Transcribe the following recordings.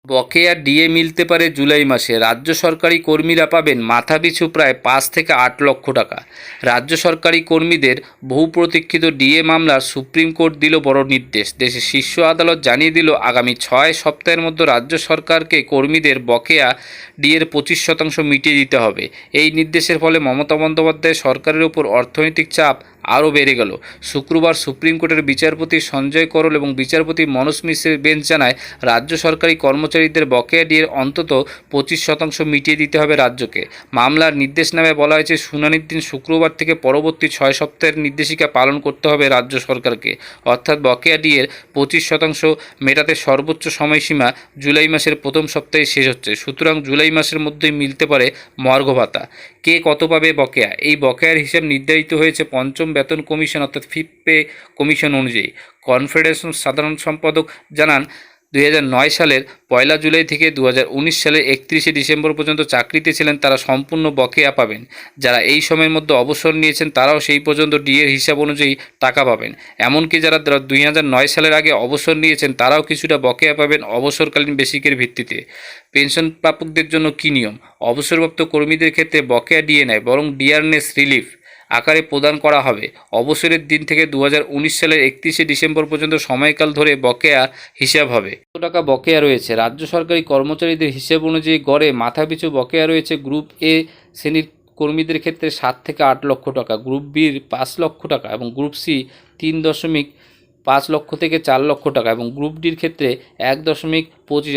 বকেয়া ডিএ মিলতে পারে জুলাই মাসে। রাজ্য সরকারি কর্মীরা পাবেন মাথাপিছু প্রায় 5 থেকে 8 লক্ষ টাকা। রাজ্য সরকারি কর্মীদের বহু প্রতীক্ষিত ডিএ মামলার সুপ্রিম কোর্ট দিল বড় নির্দেশ। দেশের শীর্ষ আদালত জানিয়ে দিল আগামী 6 সপ্তাহের মধ্যে রাজ্য সরকারকে কর্মীদের বকেয়া ডিএর 25% মিটিয়ে দিতে হবে। এই নির্দেশের ফলে মমতা বন্দ্যোপাধ্যায় সরকারের উপর অর্থনৈতিক চাপ আরও বেড়ে গেল। শুক্রবার সুপ্রিম কোর্টের বিচারপতি সঞ্জয় করল এবং বিচারপতি মনোজ মিশ্রের বেঞ্চ জানায় রাজ্য সরকারি কর্মচারীদের বকেয়া ডিএর অন্তত 25% মিটিয়ে দিতে হবে রাজ্যকে। মামলার নির্দেশনামায় বলা হয়েছে শুনানির দিন শুক্রবার থেকে পরবর্তী 6 সপ্তাহের নির্দেশিকা পালন করতে হবে রাজ্য সরকারকে। অর্থাৎ বকেয়া ডিএর 25% মেটাতে সর্বোচ্চ সময়সীমা জুলাই মাসের প্রথম সপ্তাহে শেষ হচ্ছে। সুতরাং জুলাই মাসের মধ্যেই মিলতে পারে মর্গ ভাতা। কে কত পাবে বকেয়া? এই বকেয়ার হিসাব নির্ধারিত হয়েছে পঞ্চম বেতন কমিশন অর্থাৎ ফিফথ পে কমিশন অনুযায়ী। কনফেডারেশন সাধারণ সম্পাদক জানান 2009 সালের 1 জুলাই থেকে 2019 সালের 31 ডিসেম্বর পর্যন্ত চাকরিতে ছিলেন তারা সম্পূর্ণ বকেয়া পাবেন। যারা এই সময়ের মধ্যে অবসর নিয়েছেন তারাও সেই পর্যন্ত ডিএর হিসাব অনুযায়ী টাকা পাবেন। এমনকি যারা 2009 সালের আগে অবসর নিয়েছেন তারাও কিছুটা বকেয়া পাবেন অবসরকালীন বেসিকের ভিত্তিতে। পেনশন প্রাপকদের জন্য কী নিয়ম? অবসরপ্রাপ্ত কর্মীদের ক্ষেত্রে বকেয়া ডিএ নেয় বরং ডিয়ারনেস রিলিফ আকারে প্রদান করা হবে। অবসরের দিন থেকে 2019 সালের 31 ডিসেম্বর পর্যন্ত সময়কাল ধরে বকেয়া হিসাব হবে। কত টাকা বকেয়া রয়েছে? রাজ্য সরকারি কর্মচারীদের হিসেব অনুযায়ী গড়ে মাথাপিছু বকেয়া রয়েছে গ্রুপ এ শ্রেণীর কর্মীদের ক্ষেত্রে 7 থেকে 8 লক্ষ টাকা, গ্রুপ বির 5 লক্ষ টাকা এবং গ্রুপ সি 3.5 লক্ষ থেকে 4 লক্ষ টাকা এবং গ্রুপ ডির ক্ষেত্রে 1.25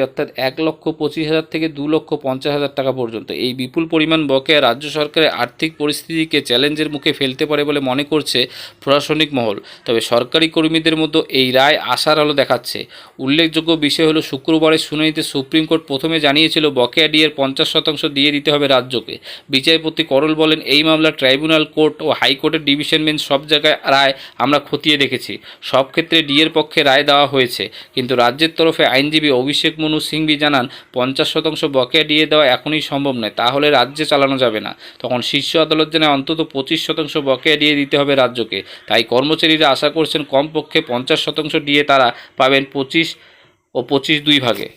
অর্থাৎ 1,25,000 থেকে 2,50,000 টাকা পর্যন্ত। এই বিপুল পরিমাণ বকেয়া রাজ্য সরকারের আর্থিক পরিস্থিতিকে চ্যালেঞ্জের মুখে ফেলতে পারে বলে মনে করছে প্রশাসনিক মহল। তবে সরকারি কর্মীদের মধ্যে এই রায় আশার আলো দেখাচ্ছে। উল্লেখযোগ্য বিষয় হলো শুক্রবারের শুনানিতে সুপ্রিম কোর্ট প্রথমে জানিয়েছিল বকেয়া ডিএর 50% দিয়ে দিতে হবে রাজ্যকে। বিচারপতি করল বলেন এই মামলা ট্রাইব্যুনাল কোর্ট ও হাইকোর্টের ডিভিশন বেঞ্চ সব জায়গায় রায় আমরা খতিয়ে দেখেছি। সব ক্ষেত্রে ডিএর পক্ষে রায় দেওয়া হয়েছে, কিন্তু রাজ্যের তরফে আইনজীবী অভিষেক মনু সিংভি জানান 50% বকেয়া ডিএ দেওয়া এখনই সম্ভব নয়, তাহলে রাজ্যে চালানো যাবে না। তখন শীর্ষ আদালত জানায় অন্তত 25% বকেয়া ডিএ দিতে হবে রাজ্যকে। তাই কর্মচারীরা আশা করছেন কমপক্ষে 50% ডিএ তারা পাবেন 25 ও 25 দুই ভাগে।